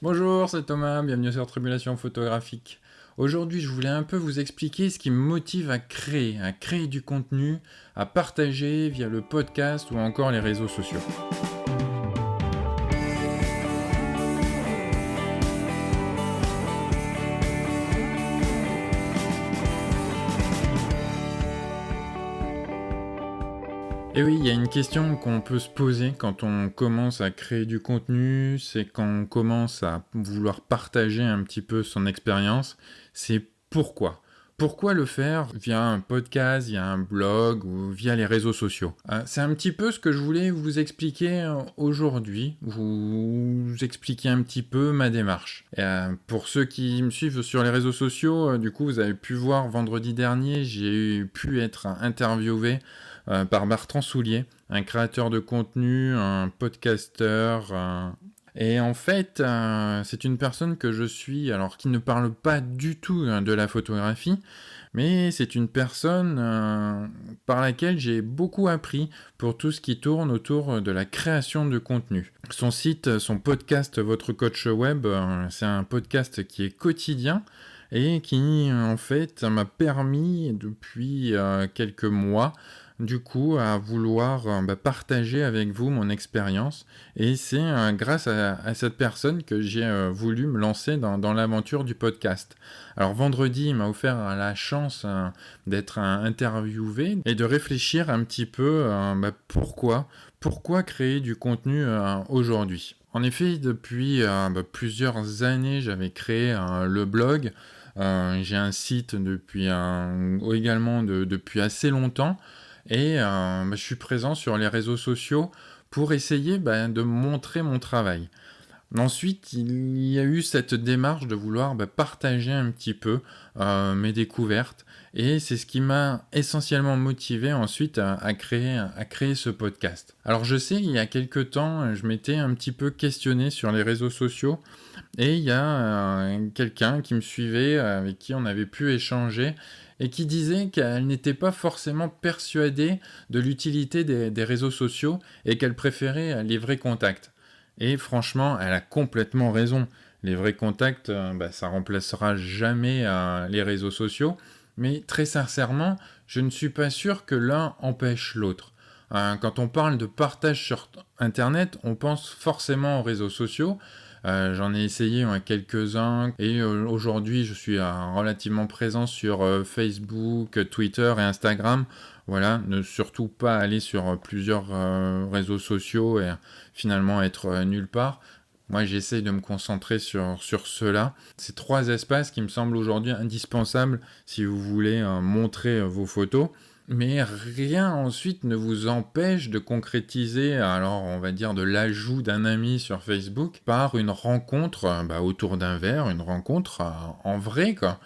Bonjour, c'est Thomas, bienvenue sur Tribulation Photographique. Aujourd'hui, je voulais un peu vous expliquer ce qui me motive à créer du contenu, à partager via le podcast ou encore les réseaux sociaux. Et oui, il y a une question qu'on peut se poser quand on commence à créer du contenu, c'est quand on commence à vouloir partager un petit peu son expérience, c'est pourquoi? Pourquoi le faire via un podcast, via un blog ou via les réseaux sociaux? C'est un petit peu ce que je voulais vous expliquer aujourd'hui, vous expliquer un petit peu ma démarche. Pour ceux qui me suivent sur les réseaux sociaux, du coup, vous avez pu voir vendredi dernier, j'ai pu être interviewé par Bertrand Soulier, un créateur de contenu, un podcasteur. Et en fait, c'est une personne que je suis, alors qui ne parle pas du tout de la photographie, mais c'est une personne par laquelle j'ai beaucoup appris pour tout ce qui tourne autour de la création de contenu. Son site, son podcast Votre Coach Web, c'est un podcast qui est quotidien et qui en fait m'a permis depuis quelques mois du coup à vouloir partager avec vous mon expérience et c'est grâce à cette personne que j'ai voulu me lancer dans l'aventure du podcast. Alors vendredi il m'a offert la chance d'être interviewé et de réfléchir un petit peu pourquoi créer du contenu aujourd'hui. En effet, depuis plusieurs années, j'avais créé le blog. J'ai un site également depuis assez longtemps et je suis présent sur les réseaux sociaux pour essayer de montrer mon travail. Ensuite, il y a eu cette démarche de vouloir partager un petit peu mes découvertes et c'est ce qui m'a essentiellement motivé ensuite à créer ce podcast. Alors je sais, il y a quelques temps, je m'étais un petit peu questionné sur les réseaux sociaux et il y a quelqu'un qui me suivait, avec qui on avait pu échanger et qui disait qu'elle n'était pas forcément persuadée de l'utilité des réseaux sociaux et qu'elle préférait les vrais contacts. Et franchement, elle a complètement raison. Les vrais contacts, ça remplacera jamais les réseaux sociaux. Mais très sincèrement, je ne suis pas sûr que l'un empêche l'autre. Quand on parle de partage sur Internet, on pense forcément aux réseaux sociaux. J'en ai essayé quelques-uns et aujourd'hui je suis relativement présent sur Facebook, Twitter et Instagram. Voilà, ne surtout pas aller sur plusieurs réseaux sociaux et finalement être nulle part. Moi, j'essaye de me concentrer sur cela. Ces trois espaces qui me semblent aujourd'hui indispensables si vous voulez montrer vos photos. Mais rien ensuite ne vous empêche de concrétiser, alors on va dire de l'ajout d'un ami sur Facebook par une rencontre autour d'un verre, une rencontre en vrai quoi.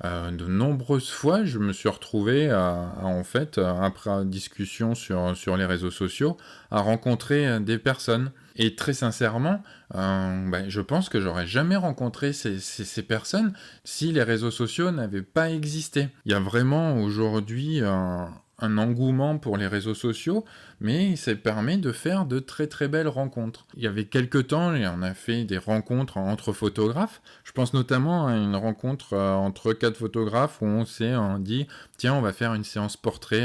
De nombreuses fois, je me suis retrouvé en fait, après discussion sur les réseaux sociaux, à rencontrer des personnes. Et très sincèrement, je pense que j'aurais jamais rencontré ces personnes si les réseaux sociaux n'avaient pas existé. Il y a vraiment aujourd'hui un engouement pour les réseaux sociaux, mais ça permet de faire de très très belles rencontres. Il y avait quelques temps, on a fait des rencontres entre photographes. Je pense notamment à une rencontre entre quatre photographes où on s'est dit, tiens, on va faire une séance portrait.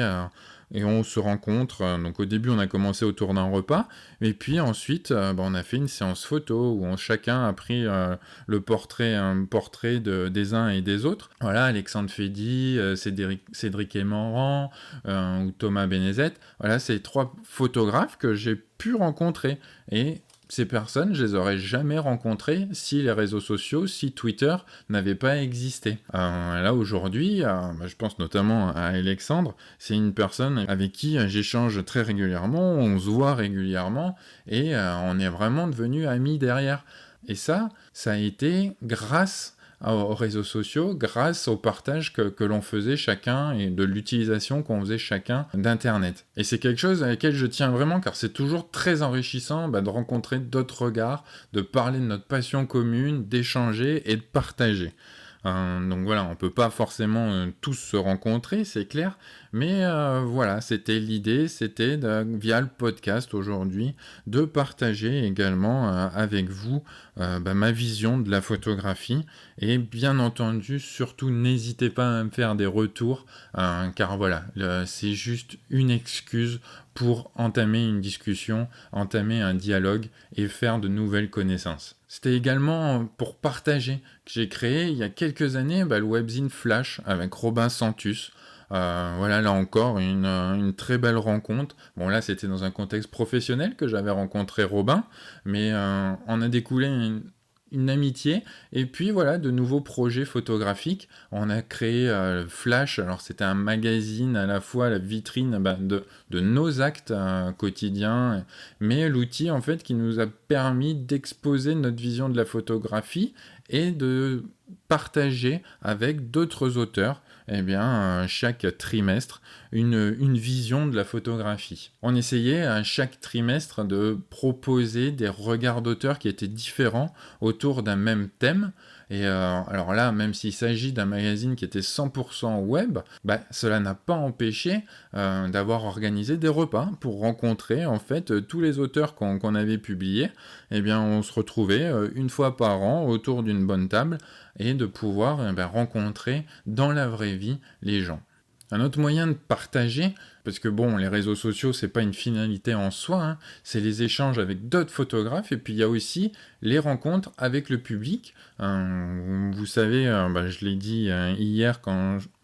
Et on se rencontre, donc au début on a commencé autour d'un repas, et puis ensuite on a fait une séance photo où chacun a pris un portrait des uns et des autres. Voilà, Alexandre Fédy, Cédric Emanran, ou Thomas Benezet. Voilà, c'est trois photographes que j'ai pu rencontrer. Et ces personnes, je les aurais jamais rencontrées si les réseaux sociaux, si Twitter n'avait pas existé. Là aujourd'hui, je pense notamment à Alexandre, c'est une personne avec qui j'échange très régulièrement, on se voit régulièrement et on est vraiment devenus amis derrière. Et ça a été grâce aux réseaux sociaux, grâce au partage que l'on faisait chacun et de l'utilisation qu'on faisait chacun d'Internet. Et c'est quelque chose à laquelle je tiens vraiment, car c'est toujours très enrichissant de rencontrer d'autres regards, de parler de notre passion commune, d'échanger et de partager. Donc voilà, on peut pas forcément tous se rencontrer, c'est clair, mais voilà, c'était l'idée, via le podcast aujourd'hui, de partager également avec vous ma vision de la photographie. Et bien entendu, surtout, n'hésitez pas à me faire des retours, car voilà, c'est juste une excuse pour entamer une discussion, entamer un dialogue et faire de nouvelles connaissances. C'était également pour partager que j'ai créé il y a quelques années le webzine Flash avec Robin Santus. Voilà, là encore, une très belle rencontre. Bon, là, c'était dans un contexte professionnel que j'avais rencontré Robin, mais on a découlé une amitié, et puis voilà, de nouveaux projets photographiques. On a créé Flash, alors c'était un magazine à la fois la vitrine de nos actes quotidiens, mais l'outil en fait qui nous a permis d'exposer notre vision de la photographie et de partager avec d'autres auteurs chaque trimestre une vision de la photographie. On essayait à chaque trimestre de proposer des regards d'auteurs qui étaient différents autour d'un même thème. Et alors là, même s'il s'agit d'un magazine qui était 100% web, cela n'a pas empêché d'avoir organisé des repas pour rencontrer en fait tous les auteurs qu'on avait publiés. On se retrouvait une fois par an autour d'une bonne table et de pouvoir rencontrer dans la vraie vie les gens. Un autre moyen de partager, parce que bon, les réseaux sociaux, c'est pas une finalité en soi, c'est les échanges avec d'autres photographes, et puis il y a aussi les rencontres avec le public. Vous savez, je l'ai dit hier,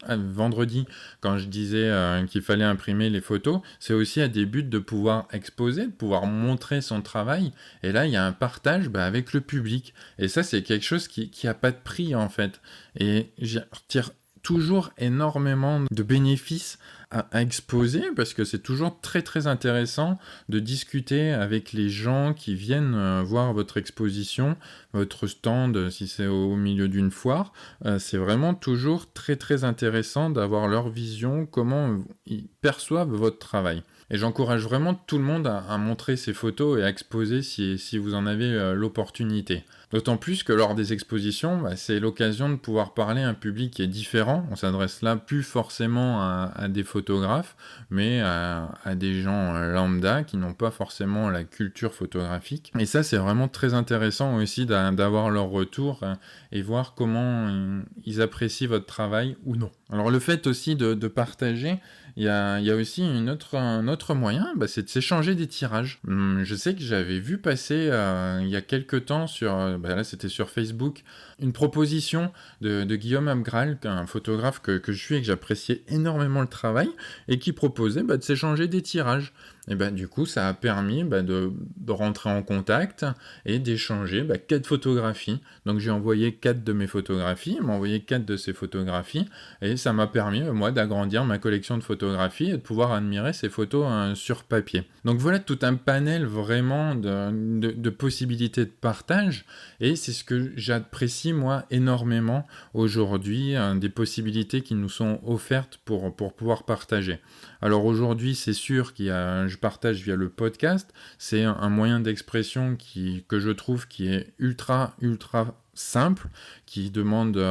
vendredi, quand je disais qu'il fallait imprimer les photos, c'est aussi à des buts de pouvoir exposer, de pouvoir montrer son travail, et là, il y a un partage avec le public. Et ça, c'est quelque chose qui a pas de prix, en fait. Et je retire toujours énormément de bénéfices à exposer, parce que c'est toujours très très intéressant de discuter avec les gens qui viennent voir votre exposition, votre stand, si c'est au milieu d'une foire. C'est vraiment toujours très très intéressant d'avoir leur vision, comment ils perçoivent votre travail. Et j'encourage vraiment tout le monde à montrer ses photos et à exposer si vous en avez l'opportunité. D'autant plus que lors des expositions, c'est l'occasion de pouvoir parler à un public qui est différent. On s'adresse là plus forcément à des photographes, mais à des gens lambda qui n'ont pas forcément la culture photographique. Et ça, c'est vraiment très intéressant aussi d'avoir leur retour et voir comment ils apprécient votre travail ou non. Alors le fait aussi de partager, il y a aussi un autre moyen, c'est de s'échanger des tirages. Je sais que j'avais vu passer il y a quelques temps là c'était sur Facebook, une proposition de Guillaume Abgral, un photographe que je suis et que j'appréciais énormément le travail, et qui proposait de s'échanger des tirages. Et du coup, ça a permis de rentrer en contact et d'échanger 4 photographies. Donc j'ai envoyé 4 de mes photographies, il m'a envoyé 4 de ses photographies, et ça m'a permis, moi, d'agrandir ma collection de photographies et de pouvoir admirer ces photos sur papier. Donc voilà tout un panel vraiment de possibilités de partage, et c'est ce que j'apprécie, moi, énormément aujourd'hui, des possibilités qui nous sont offertes pour pouvoir partager. Alors aujourd'hui, c'est sûr je partage via le podcast, c'est un moyen d'expression que je trouve qui est ultra simple, qui demande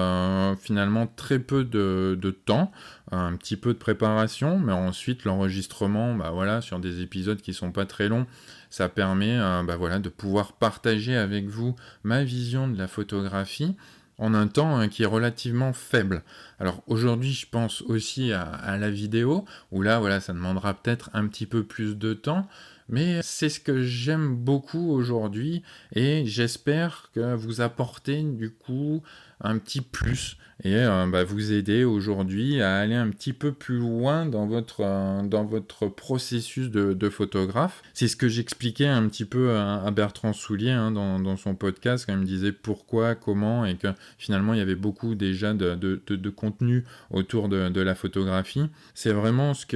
finalement très peu de temps, un petit peu de préparation, mais ensuite l'enregistrement, sur des épisodes qui sont pas très longs, ça permet de pouvoir partager avec vous ma vision de la photographie en un temps qui est relativement faible. Alors aujourd'hui, je pense aussi à la vidéo, où là, ça demandera peut-être un petit peu plus de temps, mais c'est ce que j'aime beaucoup aujourd'hui, et j'espère que vous apportez du coup un petit plus, et vous aider aujourd'hui à aller un petit peu plus loin dans votre processus de photographe. C'est ce que j'expliquais un petit peu à Bertrand Soulier dans son podcast, quand il me disait pourquoi, comment, et que finalement il y avait beaucoup déjà de contenu autour de la photographie. C'est vraiment ce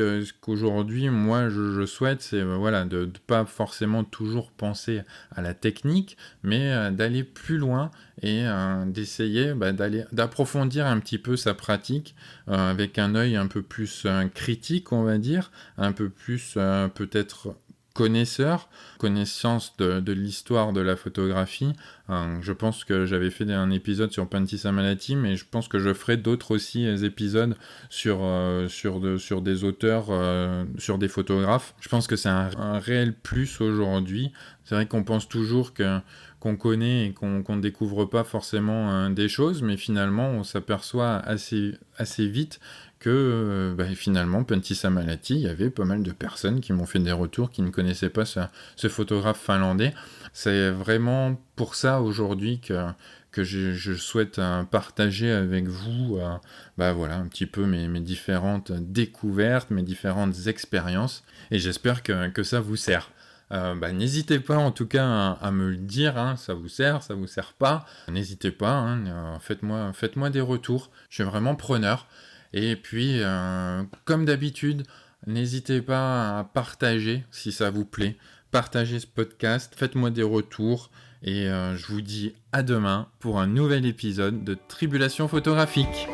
qu'aujourd'hui moi je souhaite, c'est de ne pas forcément toujours penser à la technique, mais d'aller plus loin et d'essayer d'approfondir un petit peu sa pratique avec un œil un peu plus critique, on va dire, un peu plus peut-être connaissance de l'histoire de la photographie. Je pense que j'avais fait un épisode sur Pentti Samalati, mais je pense que je ferai d'autres aussi épisodes sur des auteurs, sur des photographes. Je pense que c'est un réel plus aujourd'hui. C'est vrai qu'on pense toujours que qu'on connaît et qu'on découvre pas forcément des choses, mais finalement on s'aperçoit assez vite que finalement Pentti Samalahti, il y avait pas mal de personnes qui m'ont fait des retours qui ne connaissaient pas ce photographe finlandais. C'est vraiment pour ça aujourd'hui que je souhaite partager avec vous voilà, un petit peu mes différentes découvertes, mes différentes expériences, et j'espère que ça vous sert. N'hésitez pas en tout cas à me le dire, hein, ça vous sert pas. N'hésitez pas, hein, faites-moi des retours, je suis vraiment preneur. Et puis, comme d'habitude, n'hésitez pas à partager si ça vous plaît. Partagez ce podcast, faites-moi des retours. Et je vous dis à demain pour un nouvel épisode de Tribulation photographique.